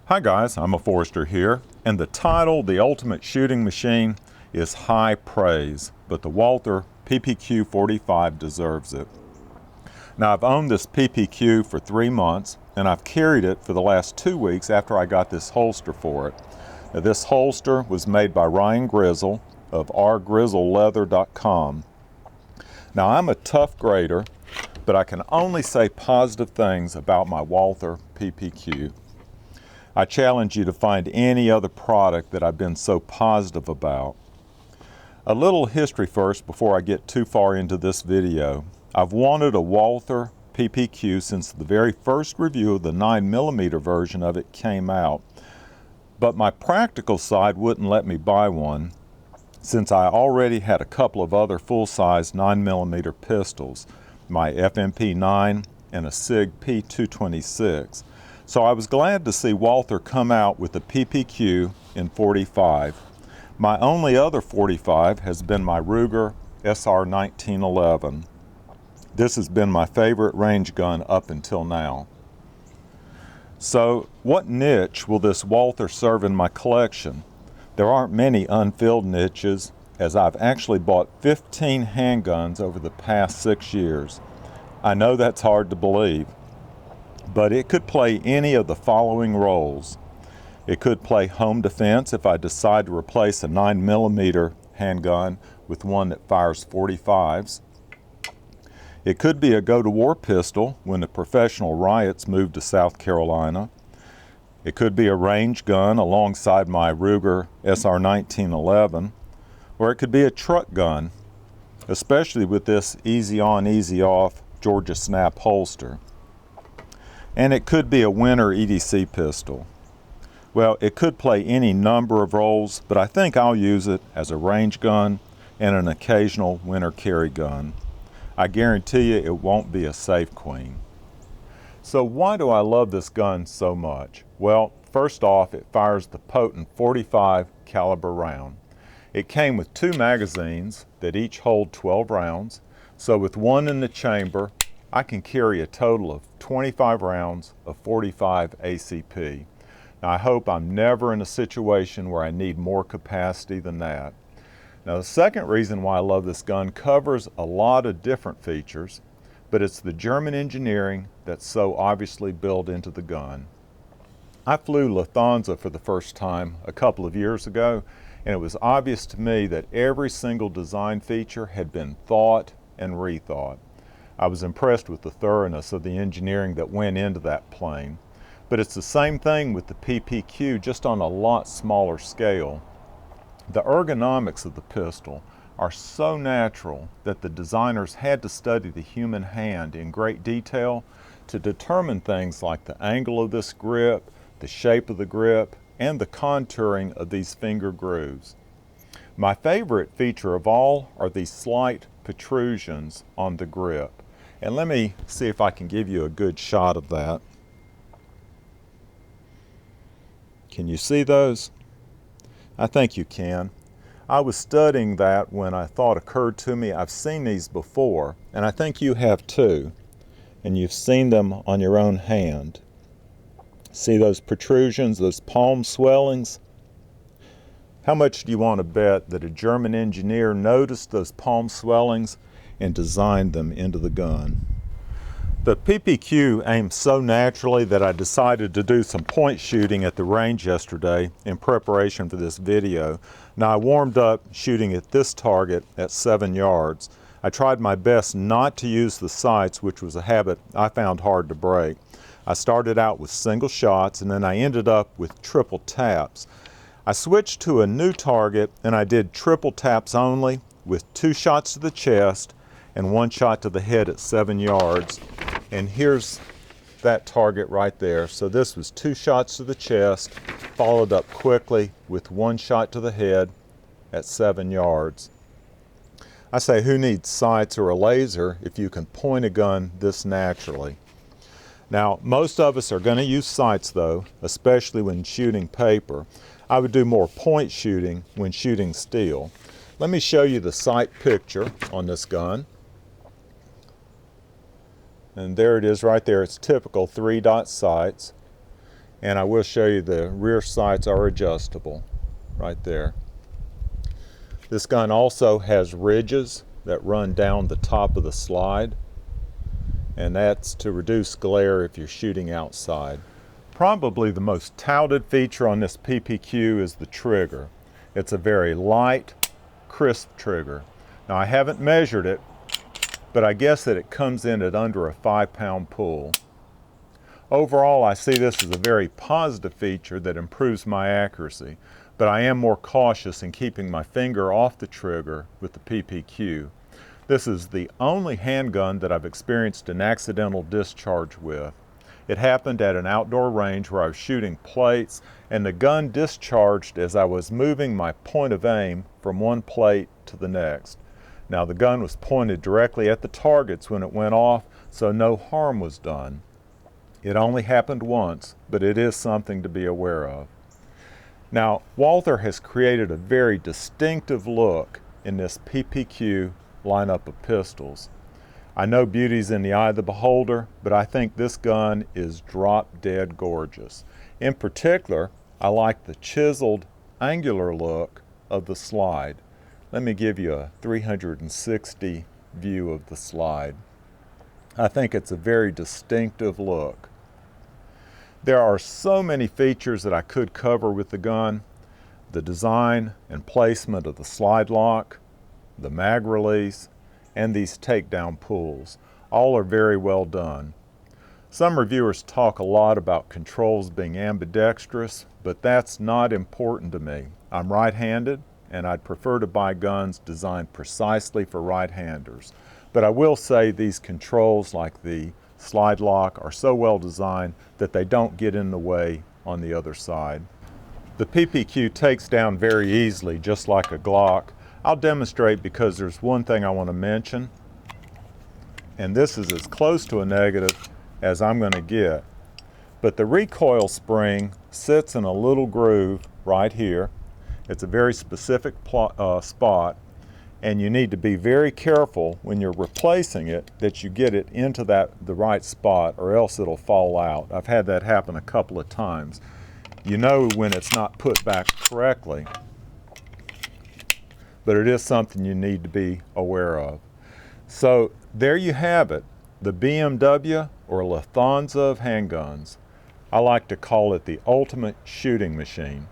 Hi guys, I'm a Forester here, and the title, The Ultimate Shooting Machine, is high praise, but the Walther PPQ 45 deserves it. Now I've owned this PPQ for 3 months, and I've carried it for the last 2 weeks after I got this holster for it. Now, this holster was made by Ryan Grizzle of rgrizzleleather.com. Now I'm a tough grader, but I can only say positive things about my Walther PPQ. I challenge you to find any other product that I've been so positive about. A little history first before I get too far into this video. I've wanted a Walther PPQ since the very first review of the 9mm version of it came out, but my practical side wouldn't let me buy one since I already had a couple of other full-size 9mm pistols, my FMP9 and a SIG P226. So I was glad to see Walther come out with the PPQ in 45. My only other 45 has been my Ruger SR 1911. This has been my favorite range gun up until now. So what niche will this Walther serve in my collection? There aren't many unfilled niches, as I've actually bought 15 handguns over the past 6 years. I know that's hard to believe, but it could play any of the following roles. It could play home defense if I decide to replace a 9mm handgun with one that fires 45s. It could be a go-to-war pistol when the professional riots move to South Carolina. It could be a range gun alongside my Ruger SR 1911, or it could be a truck gun, especially with this easy on, easy off Georgia Snap holster. And it could be a winter EDC pistol. Well, it could play any number of roles, but I think I'll use it as a range gun and an occasional winter carry gun. I guarantee you it won't be a safe queen. So why do I love this gun so much? Well, first off, it fires the potent 45 caliber round. It came with 2 magazines that each hold 12 rounds, so with one in the chamber, I can carry a total of 25 rounds of 45 ACP. Now, I hope I'm never in a situation where I need more capacity than that. Now, the second reason why I love this gun covers a lot of different features, but it's the German engineering that's so obviously built into the gun. I flew Lufthansa for the first time a couple of years ago, and it was obvious to me that every single design feature had been thought and rethought. I was impressed with the thoroughness of the engineering that went into that plane. But it's the same thing with the PPQ, just on a lot smaller scale. The ergonomics of the pistol are so natural that the designers had to study the human hand in great detail to determine things like the angle of this grip, the shape of the grip, and the contouring of these finger grooves. My favorite feature of all are these slight protrusions on the grip. And let me see if I can give you a good shot of that. Can you see those? I think you can. I was studying that when a thought occurred to me. I've seen these before, and I think you have too. And you've seen them on your own hand. See those protrusions, those palm swellings? How much do you want to bet that a German engineer noticed those palm swellings and designed them into the gun? The PPQ aims so naturally that I decided to do some point shooting at the range yesterday in preparation for this video. Now, I warmed up shooting at this target at 7 yards. I tried my best not to use the sights, which was a habit I found hard to break. I started out with single shots, and then I ended up with triple taps. I switched to a new target, and I did triple taps only with 2 shots to the chest and 1 shot to the head at 7 yards. And here's that target right there. So this was 2 shots to the chest, followed up quickly with 1 shot to the head at 7 yards. I say, who needs sights or a laser if you can point a gun this naturally? Now, most of us are going to use sights though, especially when shooting paper. I would do more point shooting when shooting steel. Let me show you the sight picture on this gun. And there it is right there. It's typical 3-dot sights. And I will show you the rear sights are adjustable right there. This gun also has ridges that run down the top of the slide, and that's to reduce glare if you're shooting outside. Probably the most touted feature on this PPQ is the trigger. It's a very light, crisp trigger. Now I haven't measured it, but I guess that it comes in at under a 5-pound pull. Overall, I see this as a very positive feature that improves my accuracy, but I am more cautious in keeping my finger off the trigger with the PPQ. This is the only handgun that I've experienced an accidental discharge with. It happened at an outdoor range where I was shooting plates, and the gun discharged as I was moving my point of aim from one plate to the next. Now the gun was pointed directly at the targets when it went off, so no harm was done. It only happened once, but it is something to be aware of. Now, Walther has created a very distinctive look in this PPQ lineup of pistols. I know beauty's in the eye of the beholder, but I think this gun is drop-dead gorgeous. In particular, I like the chiseled, angular look of the slide. Let me give you a 360 view of the slide. I think it's a very distinctive look. There are so many features that I could cover with the gun. The design and placement of the slide lock, the mag release, and these takedown pulls. All are very well done. Some reviewers talk a lot about controls being ambidextrous, but that's not important to me. I'm right-handed, and I'd prefer to buy guns designed precisely for right-handers. But I will say these controls, like the slide lock, are so well designed that they don't get in the way on the other side. The PPQ takes down very easily, just like a Glock. I'll demonstrate because there's one thing I want to mention, and this is as close to a negative as I'm going to get. But the recoil spring sits in a little groove right here. It's a very specific spot, and you need to be very careful when you're replacing it that you get it into the right spot, or else it'll fall out. I've had that happen a couple of times. You know when it's not put back correctly, but it is something you need to be aware of. So there you have it, the BMW or Lufthansa of handguns. I like to call it the ultimate shooting machine.